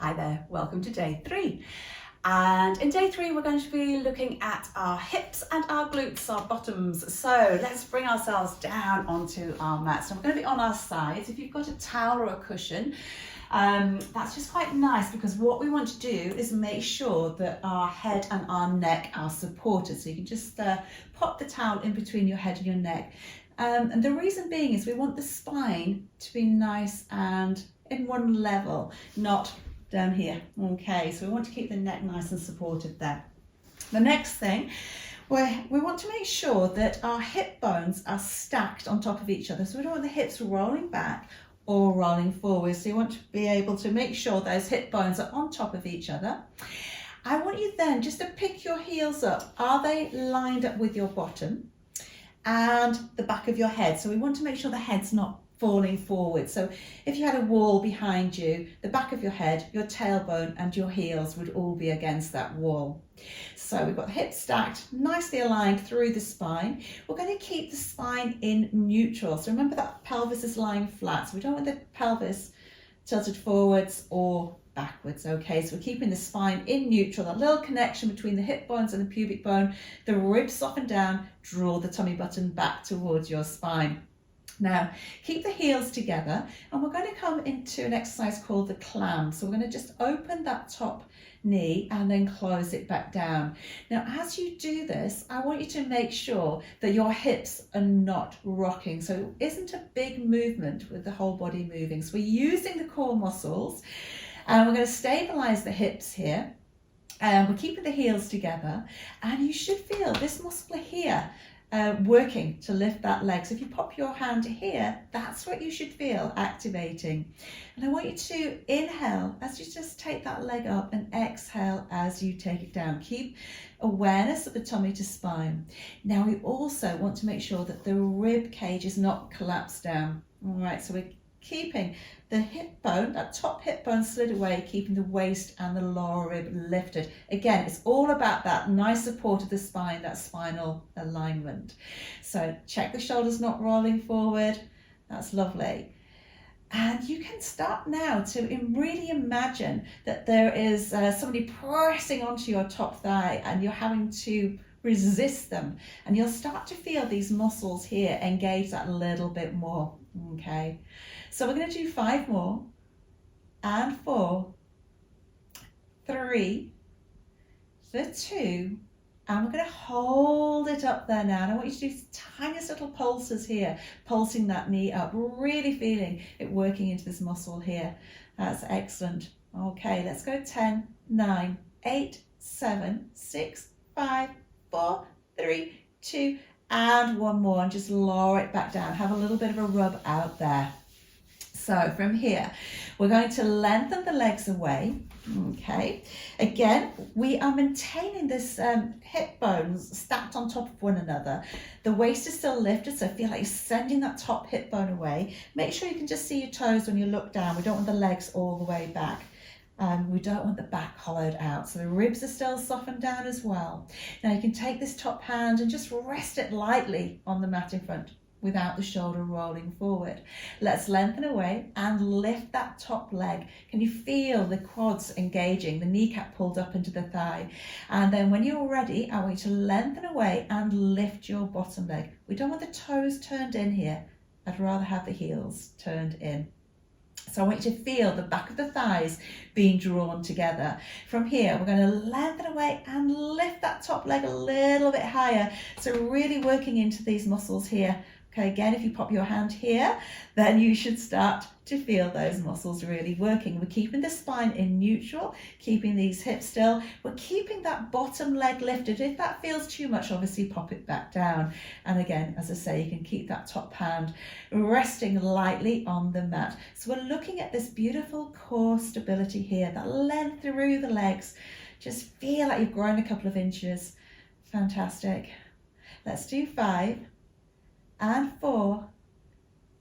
Hi there, welcome to day 3. And in day 3 we're going to be looking at our hips and our glutes, our bottoms. So let's bring ourselves down onto our mat. So we're going to be on our sides. If you've got a towel or a cushion, that's just quite nice, because what we want to do is make sure that our head and our neck are supported. So you can just pop the towel in between your head and your neck. And the reason being is we want the spine to be nice and in one level, not down here. Okay, so we want to keep the neck nice and supported there. The next thing, we want to make sure that our hip bones are stacked on top of each other. So we don't want the hips rolling back or rolling forward. So you want to be able to make sure those hip bones are on top of each other. I want you then just to pick your heels up. Are they lined up with your bottom and the back of your head? So we want to make sure the head's not falling forward. So if you had a wall behind you, the back of your head, your tailbone and your heels would all be against that wall. So we've got the hips stacked, nicely aligned through the spine. We're going to keep the spine in neutral. So remember that pelvis is lying flat. So we don't want the pelvis tilted forwards or backwards. Okay, so we're keeping the spine in neutral, that little connection between the hip bones and the pubic bone. The ribs soften down, draw the tummy button back towards your spine. Now, keep the heels together, and we're going to come into an exercise called the clam. So we're going to just open that top knee and then close it back down. Now, as you do this, I want you to make sure that your hips are not rocking. So it isn't a big movement with the whole body moving. So we're using the core muscles, and we're going to stabilize the hips here. We're keeping the heels together, and you should feel this muscle here working to lift that leg. So if you pop your hand here, that's what you should feel activating. And I want you to inhale as you just take that leg up, and exhale as you take it down. Keep awareness of the tummy to spine. Now we also want to make sure that the rib cage is not collapsed down. All right, so we're keeping the hip bone, that top hip bone slid away, keeping the waist and the lower rib lifted. Again, it's all about that nice support of the spine, that spinal alignment. So check the shoulders not rolling forward. That's lovely. And you can start now to really imagine that there is somebody pressing onto your top thigh, and you're having to resist them. And you'll start to feel these muscles here engage that a little bit more. Okay, so we're going to do 5 more, and 4, 3, the 2, and we're going to hold it up there now. And I want you to do tiniest little pulses here, pulsing that knee up, really feeling it working into this muscle here. That's excellent. Okay, let's go 10, 9, 8, 7, 6, 5, 4, 3, 2, and 1 more, and just lower it back down. Have a little bit of a rub out there. So from here, we're going to lengthen the legs away. Okay, again, we are maintaining this hip bones stacked on top of one another. The waist is still lifted, so feel like you're sending that top hip bone away. Make sure you can just see your toes when you look down. We don't want the legs all the way back. We don't want the back hollowed out, so the ribs are still softened down as well. Now you can take this top hand and just rest it lightly on the mat in front without the shoulder rolling forward. Let's lengthen away and lift that top leg. Can you feel the quads engaging, the kneecap pulled up into the thigh? And then when you're ready, I want you to lengthen away and lift your bottom leg. We don't want the toes turned in here. I'd rather have the heels turned in. So I want you to feel the back of the thighs being drawn together. From here, we're going to lengthen away and lift that top leg a little bit higher. So really working into these muscles here. Okay, again, if you pop your hand here, then you should start to feel those muscles really working. We're keeping the spine in neutral, keeping these hips still. We're keeping that bottom leg lifted. If that feels too much, obviously pop it back down. And again, as I say, you can keep that top hand resting lightly on the mat. So we're looking at this beautiful core stability here, that length through the legs. Just feel like you've grown a couple of inches. Fantastic. Let's do 5, and 4,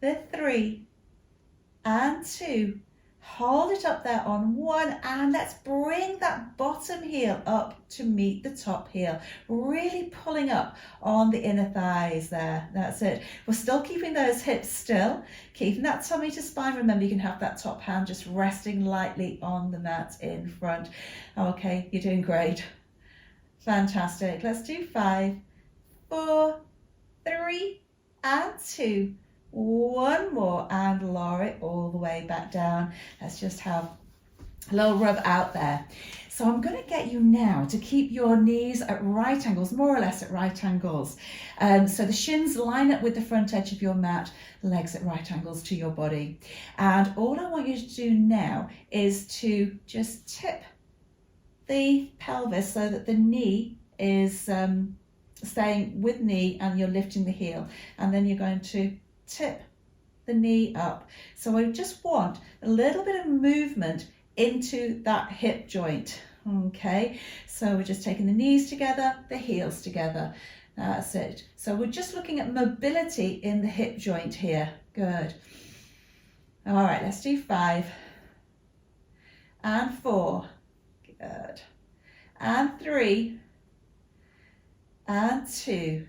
the 3, and 2. Hold it up there on one, and let's bring that bottom heel up to meet the top heel. Really pulling up on the inner thighs there. That's it. We're still keeping those hips still, keeping that tummy to spine. Remember, you can have that top hand just resting lightly on the mat in front. Okay, you're doing great. Fantastic. Let's do 5, 4, 3, and 2. One more, and lower it all the way back down. Let's just have a little rub out there. So I'm going to get you now to keep your knees at right angles, more or less at right angles. So the shins line up with the front edge of your mat, legs at right angles to your body. And all I want you to do now is to just tip the pelvis so that the knee is staying with knee and you're lifting the heel. And then you're going to tip the knee up. So I just want a little bit of movement into that hip joint. Okay, so we're just taking the knees together, the heels together. That's it. So we're just looking at mobility in the hip joint here. Good. All right, let's do 5 and 4. Good. And 3 and 2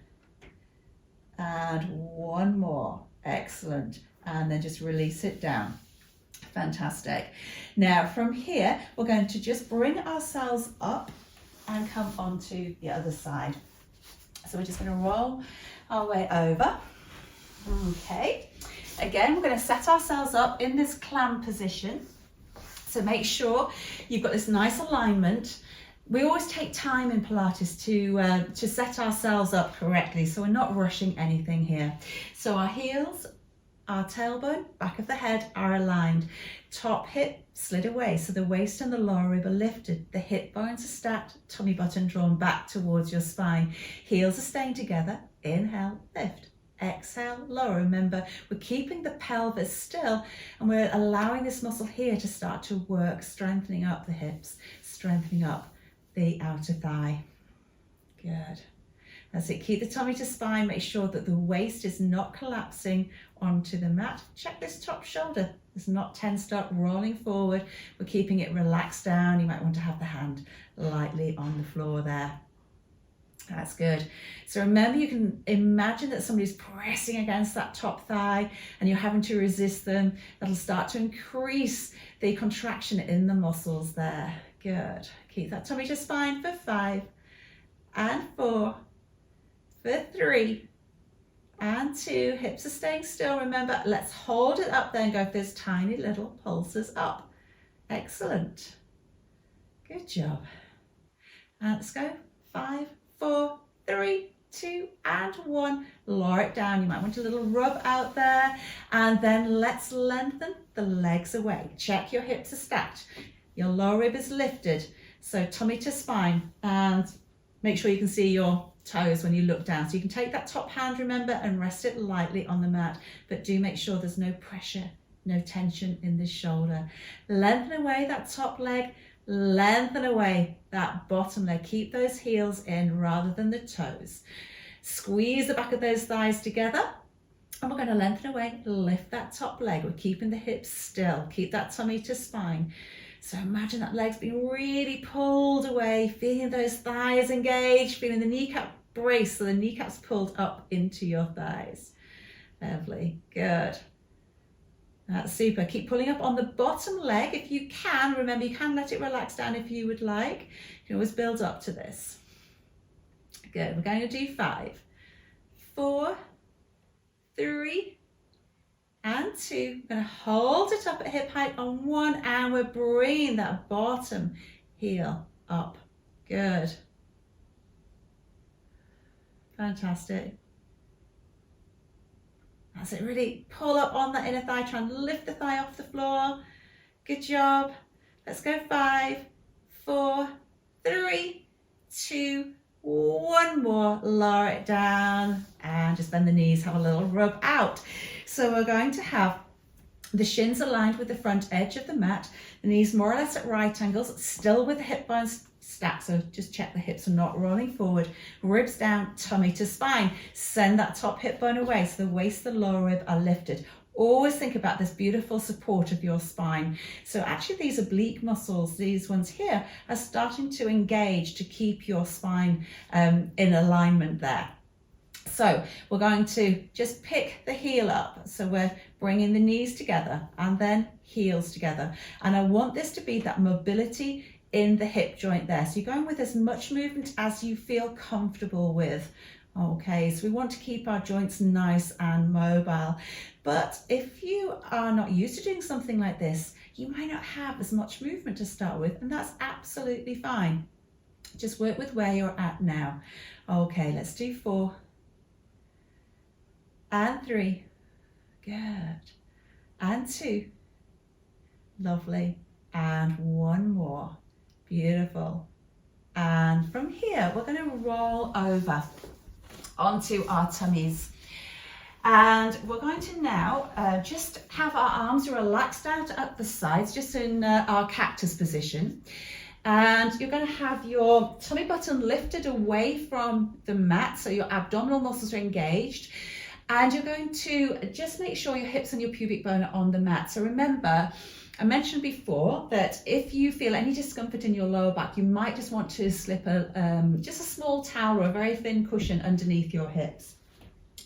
and one more. Excellent. And then just release it down. Fantastic. Now from here, we're going to just bring ourselves up and come onto the other side. So we're just going to roll our way over. Okay. Again, we're going to set ourselves up in this clam position. So make sure you've got this nice alignment. We always take time in Pilates to set ourselves up correctly, so we're not rushing anything here. So our heels, our tailbone, back of the head are aligned. Top hip slid away, so the waist and the lower rib are lifted. The hip bones are stacked, tummy button drawn back towards your spine. Heels are staying together. Inhale, lift. Exhale, lower. Remember, we're keeping the pelvis still and we're allowing this muscle here to start to work, strengthening up the hips, strengthening up the outer thigh. Good. That's it. Keep the tummy to spine. Make sure that the waist is not collapsing onto the mat. Check this top shoulder. It's not tensed up, rolling forward. We're keeping it relaxed down. You might want to have the hand lightly on the floor there. That's good. So remember, you can imagine that somebody's pressing against that top thigh and you're having to resist them. That'll start to increase the contraction in the muscles there. Good. Keep that tummy to spine for 5 and 4, for 3 and 2. Hips are staying still. Remember, let's hold it up there and go for those tiny little pulses up. Excellent. Good job. And let's go. 5, 4, 3, 2 and 1. Lower it down. You might want a little rub out there. And then let's lengthen the legs away. Check your hips are stacked. Your lower rib is lifted. So tummy to spine, and make sure you can see your toes when you look down. So you can take that top hand, remember, and rest it lightly on the mat, but do make sure there's no pressure, no tension in the shoulder. Lengthen away that top leg, lengthen away that bottom leg. Keep those heels in rather than the toes. Squeeze the back of those thighs together. And we're going to lengthen away, lift that top leg. We're keeping the hips still. Keep that tummy to spine. So imagine that leg's being really pulled away, feeling those thighs engaged, feeling the kneecap brace, so the kneecap's pulled up into your thighs. Lovely, good. That's super. Keep pulling up on the bottom leg if you can. Remember, you can let it relax down if you would like. You can always build up to this. Good, we're going to do 5, 4, 3, and 2. We're going to hold it up at hip height on 1, and we're bringing that bottom heel up. Good. Fantastic. That's it. Really pull up on that inner thigh. Try and lift the thigh off the floor. Good job. Let's go. 5, 4, 3, 2, 1 more. Lower it down and just bend the knees. Have a little rub out. So we're going to have the shins aligned with the front edge of the mat, the knees more or less at right angles, still with the hip bones stack. So just check the hips are not rolling forward. Ribs down, tummy to spine. Send that top hip bone away so the waist, the lower rib are lifted. Always think about this beautiful support of your spine. So actually these oblique muscles, these ones here, are starting to engage to keep your spine in alignment there. So we're going to just pick the heel up. So we're bringing the knees together and then heels together. And I want this to be that mobility in the hip joint there. So you're going with as much movement as you feel comfortable with. Okay, so we want to keep our joints nice and mobile. But if you are not used to doing something like this, you might not have as much movement to start with, and that's absolutely fine. Just work with where you're at now. Okay, let's do 4 and 3. Good. And 2. Lovely. And 1 more. Beautiful. And from here, we're going to roll over onto our tummies. And we're going to now just have our arms relaxed out at the sides, just in our cactus position. And you're going to have your tummy button lifted away from the mat, so your abdominal muscles are engaged. And you're going to just make sure your hips and your pubic bone are on the mat. So remember, I mentioned before that if you feel any discomfort in your lower back, you might just want to slip just a small towel or a very thin cushion underneath your hips.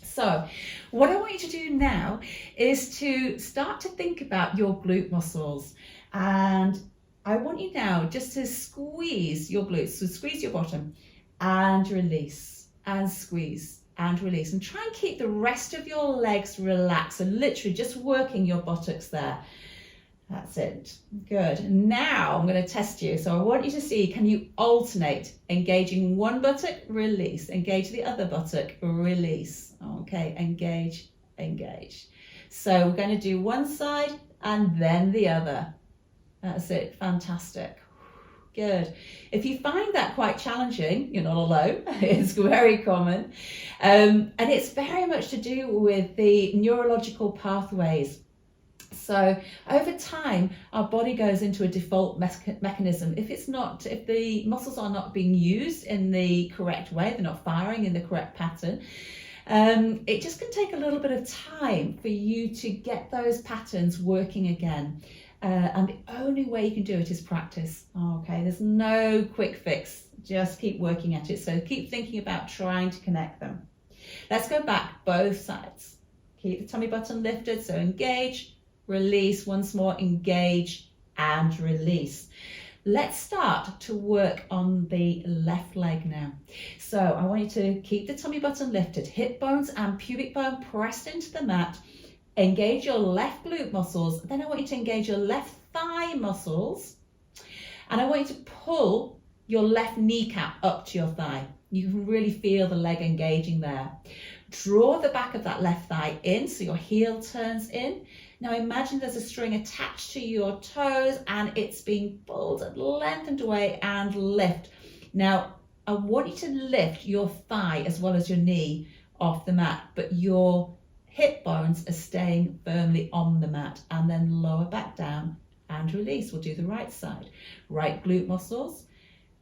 So what I want you to do now is to start to think about your glute muscles. And I want you now just to squeeze your glutes. So squeeze your bottom and release and squeeze and release. And try and keep the rest of your legs relaxed. So literally just working your buttocks there. That's it. Good. Now I'm going to test you. So I want you to see, can you alternate? Engaging one buttock, release. Engage the other buttock, release. Okay, engage, engage. So we're going to do one side and then the other. That's it. Fantastic. Good. If you find that quite challenging, you're not alone. It's very common. And it's very much to do with the neurological pathways. So over time, our body goes into a default mechanism. If the muscles are not being used in the correct way, they're not firing in the correct pattern, it just can take a little bit of time for you to get those patterns working again. And the only way you can do it is practice. Okay, there's no quick fix. Just keep working at it. So keep thinking about trying to connect them. Let's go back both sides. Keep the tummy button lifted. So engage, release. Once more, engage and release. Let's start to work on the left leg now. So I want you to keep the tummy button lifted, hip bones and pubic bone pressed into the mat. Engage your left glute muscles. Then I want you to engage your left thigh muscles. And I want you to pull your left kneecap up to your thigh. You can really feel the leg engaging there. Draw the back of that left thigh in so your heel turns in. Now imagine there's a string attached to your toes and it's being pulled and lengthened away and lift. Now I want you to lift your thigh as well as your knee off the mat, but your hip bones are staying firmly on the mat, and then lower back down and release. We'll do the right side. Right glute muscles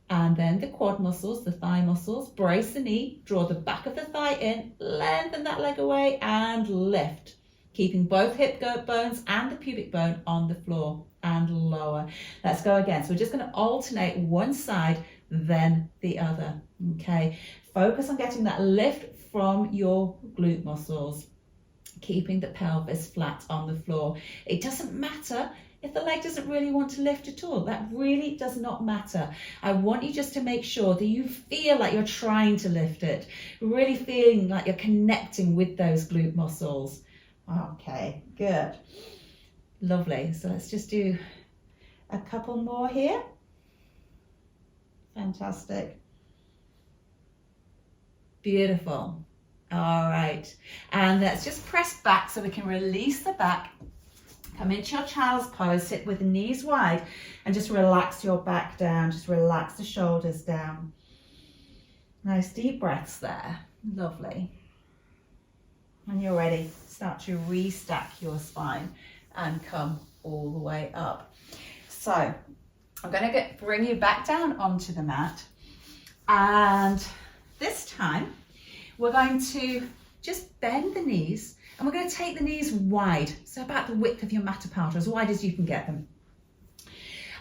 and then the quad muscles, the thigh muscles. Brace the knee, draw the back of the thigh in, lengthen that leg away and lift. Keeping both hip bones and the pubic bone on the floor and lower. Let's go again. So we're just going to alternate one side, then the other. Okay. Focus on getting that lift from your glute muscles. Keeping the pelvis flat on the floor. It doesn't matter if the leg doesn't really want to lift at all. That really does not matter. I want you just to make sure that you feel like you're trying to lift it. Really feeling like you're connecting with those glute muscles. Okay, good. Lovely. So let's just do a couple more here. Fantastic. Beautiful. All right. And let's just press back so we can release the back. Come into your child's pose, sit with the knees wide and just relax your back down. Just relax the shoulders down. Nice deep breaths there. Lovely. When you're ready, start to restack your spine and come all the way up. So I'm going to bring you back down onto the mat, and this time we're going to just bend the knees, and we're going to take the knees wide, so about the width of your mat apart, or as wide as you can get them.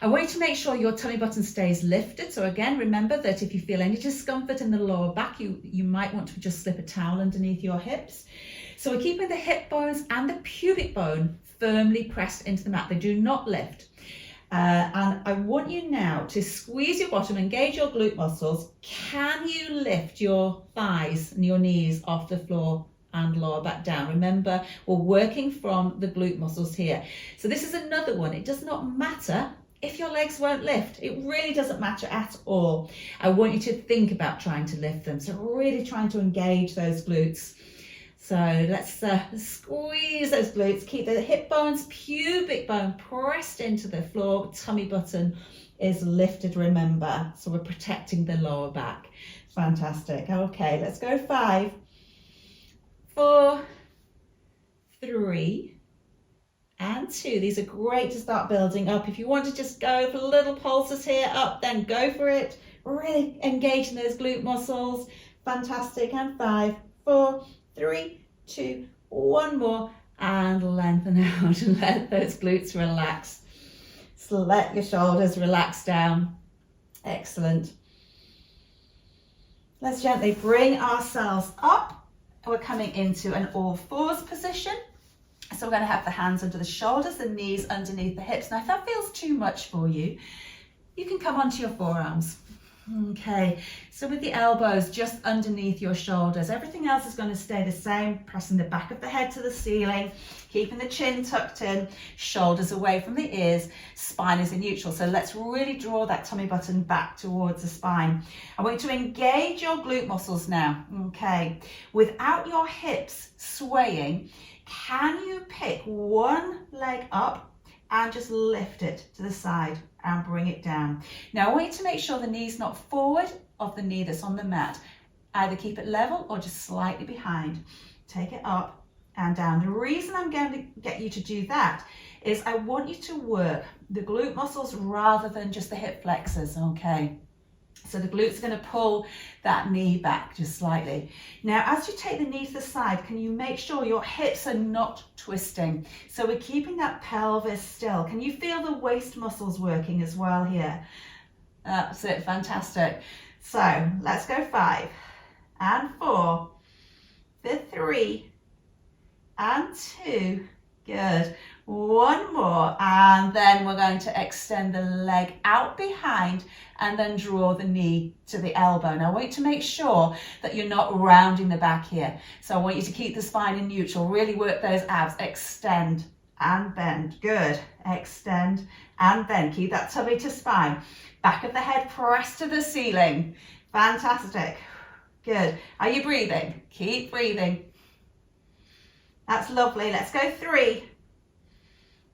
I want you to make sure your tummy button stays lifted. So again, remember that if you feel any discomfort in the lower back, you might want to just slip a towel underneath your hips. So we're keeping the hip bones and the pubic bone firmly pressed into the mat. They do not lift. And I want you now to squeeze your bottom, engage your glute muscles. Can you lift your thighs and your knees off the floor and lower back down? Remember, we're working from the glute muscles here. So this is another one. It does not matter if your legs won't lift. It really doesn't matter at all. I want you to think about trying to lift them. So really trying to engage those glutes. So let's squeeze those glutes. Keep the hip bones, pubic bone pressed into the floor. Tummy button is lifted, remember. So we're protecting the lower back. Fantastic. Okay, let's go 5, 4, 3, and 2. These are great to start building up. If you want to just go for little pulses here, up, then go for it. Really engaging those glute muscles. Fantastic. And 5, 4, 3, 2, 1 more, and lengthen out and let those glutes relax. So let your shoulders relax down. Excellent. Let's gently bring ourselves up. We're coming into an all fours position. So we're going to have the hands under the shoulders, the knees underneath the hips. Now if that feels too much for you, you can come onto your forearms. Okay, so with the elbows just underneath your shoulders, everything else is going to stay the same, pressing the back of the head to the ceiling, keeping the chin tucked in, shoulders away from the ears, spine is in neutral. So let's really draw that tummy button back towards the spine. I want you to engage your glute muscles now, okay? Without your hips swaying, can you pick one leg up and just lift it to the side and bring it down? Now I want you to make sure the knee's not forward of the knee that's on the mat. Either keep it level or just slightly behind. Take it up and down. The reason I'm going to get you to do that is I want you to work the glute muscles rather than just the hip flexors, okay? So the glutes are going to pull that knee back just slightly. Now, as you take the knee to the side, can you make sure your hips are not twisting? So we're keeping that pelvis still. Can you feel the waist muscles working as well here? That's it, fantastic. So let's go 5 and 4, 3 and 2. Good. One more, and then we're going to extend the leg out behind and then draw the knee to the elbow. Now I want you to make sure that you're not rounding the back here. So I want you to keep the spine in neutral, really work those abs, extend and bend. Good. Extend and bend. Keep that tummy to spine. Back of the head pressed to the ceiling. Fantastic. Good. Are you breathing? Keep breathing. That's lovely. Let's go 3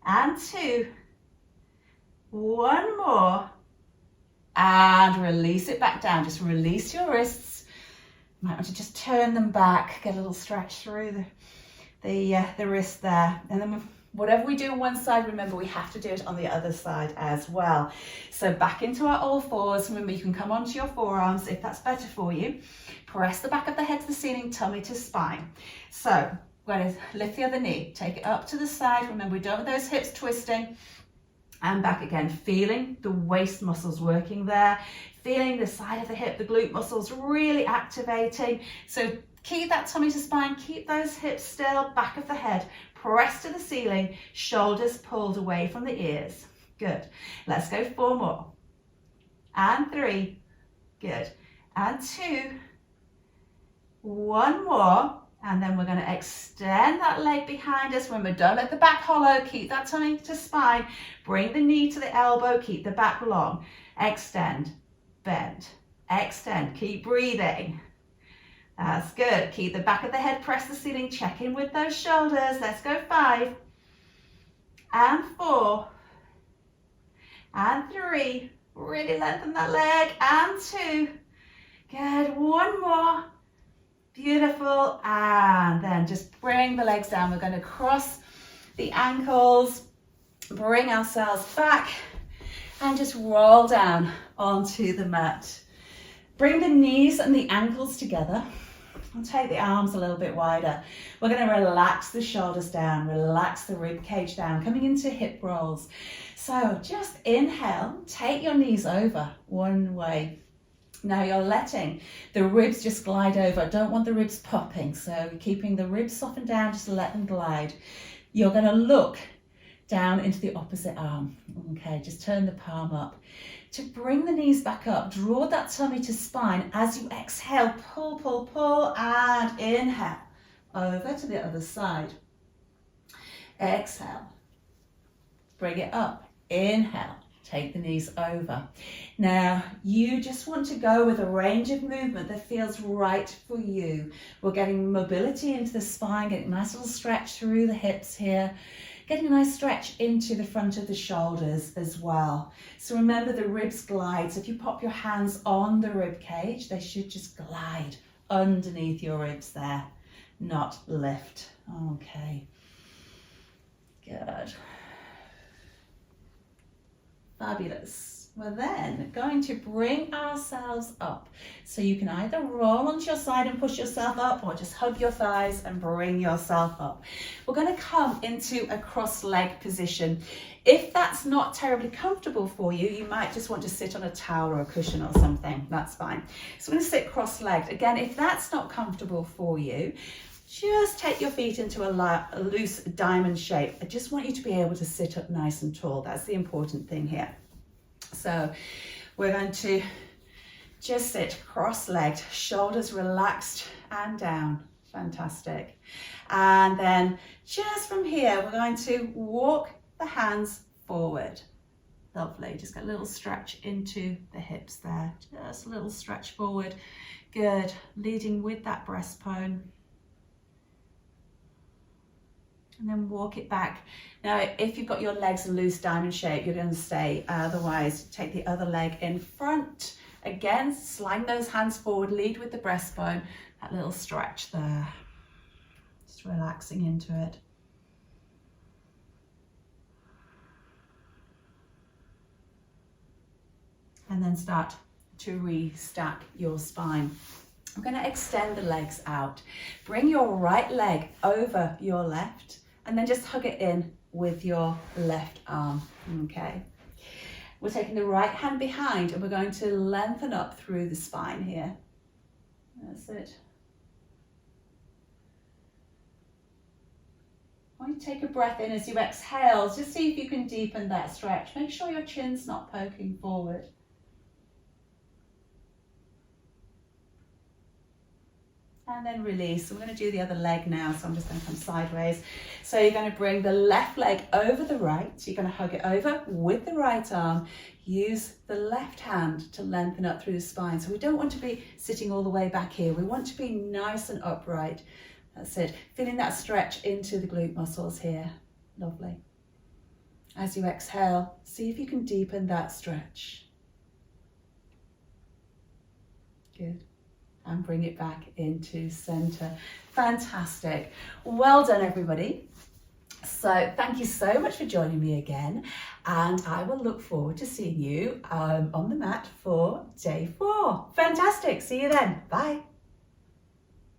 and 2. One more. And release it back down. Just release your wrists. Might want to just turn them back. Get a little stretch through the wrist there. And then whatever we do on one side, remember we have to do it on the other side as well. So back into our all fours. Remember you can come onto your forearms if that's better for you. Press the back of the head to the ceiling, tummy to spine. So we're going to lift the other knee, take it up to the side. Remember, we don't want those hips twisting. And back again, feeling the waist muscles working there, feeling the side of the hip, the glute muscles really activating. So keep that tummy to spine, keep those hips still, back of the head, press to the ceiling, shoulders pulled away from the ears. Good. Let's go 4 more. And 3. Good. And 2. One more. And then we're going to extend that leg behind us. Remember, don't let the back hollow. Keep that tummy to spine. Bring the knee to the elbow. Keep the back long. Extend, bend, extend. Keep breathing. That's good. Keep the back of the head, press the ceiling. Check in with those shoulders. Let's go 5 and 4 and 3. Really lengthen that leg. And 2. Good. One more. Beautiful. And then just bring the legs down. We're going to cross the ankles, bring ourselves back And just roll down onto the mat. Bring the knees and the ankles together. And take the arms a little bit wider. We're going to relax the shoulders down, relax the rib cage down, coming into hip rolls. So just inhale, take your knees over one way. Now you're letting the ribs just glide over. Don't want the ribs popping. So keeping the ribs softened down, just let them glide. You're going to look down into the opposite arm. Okay, just turn the palm up. To bring the knees back up, draw that tummy to spine. As you exhale, pull, pull, pull, and inhale. Over to the other side. Exhale. Bring it up. Inhale. Take the knees over. Now, you just want to go with a range of movement that feels right for you. We're getting mobility into the spine, getting a nice little stretch through the hips here. Getting a nice stretch into the front of the shoulders as well. So remember the ribs glide. So if you pop your hands on the rib cage, they should just glide underneath your ribs there, not lift. Okay, good. Fabulous. We're then going to bring ourselves up. So you can either roll onto your side and push yourself up, or just hug your thighs and bring yourself up. We're going to come into a cross-leg position. If that's not terribly comfortable for you, you might just want to sit on a towel or a cushion or something. That's fine. So we're going to sit cross-legged. Again, if that's not comfortable for you, just take your feet into a loose diamond shape. I just want you to be able to sit up nice and tall. That's the important thing here. So we're going to just sit cross-legged, shoulders relaxed and down. Fantastic. And then just from here, we're going to walk the hands forward. Lovely. Just get a little stretch into the hips there. Just a little stretch forward. Good. Leading with that breastbone. And then walk it back. Now, if you've got your legs in loose diamond shape, you're going to stay. Otherwise, take the other leg in front. Again, slide those hands forward, lead with the breastbone. That little stretch there. Just relaxing into it. And then start to restack your spine. I'm going to extend the legs out. Bring your right leg over your left. And then just hug it in with your left arm, okay? We're taking the right hand behind and we're going to lengthen up through the spine here. That's it. I want you to take a breath in as you exhale. Just see if you can deepen that stretch. Make sure your chin's not poking forward. And then release. So we're going to do the other leg now. So I'm just going to come sideways. So you're going to bring the left leg over the right. So you're going to hug it over with the right arm. Use the left hand to lengthen up through the spine. So we don't want to be sitting all the way back here. We want to be nice and upright. That's it. Feeling that stretch into the glute muscles here. Lovely. As you exhale, see if you can deepen that stretch. Good. And bring it back into center. Fantastic. Well done, everybody. So thank you so much for joining me again. And I will look forward to seeing you on the mat for day 4. Fantastic. See you then. Bye.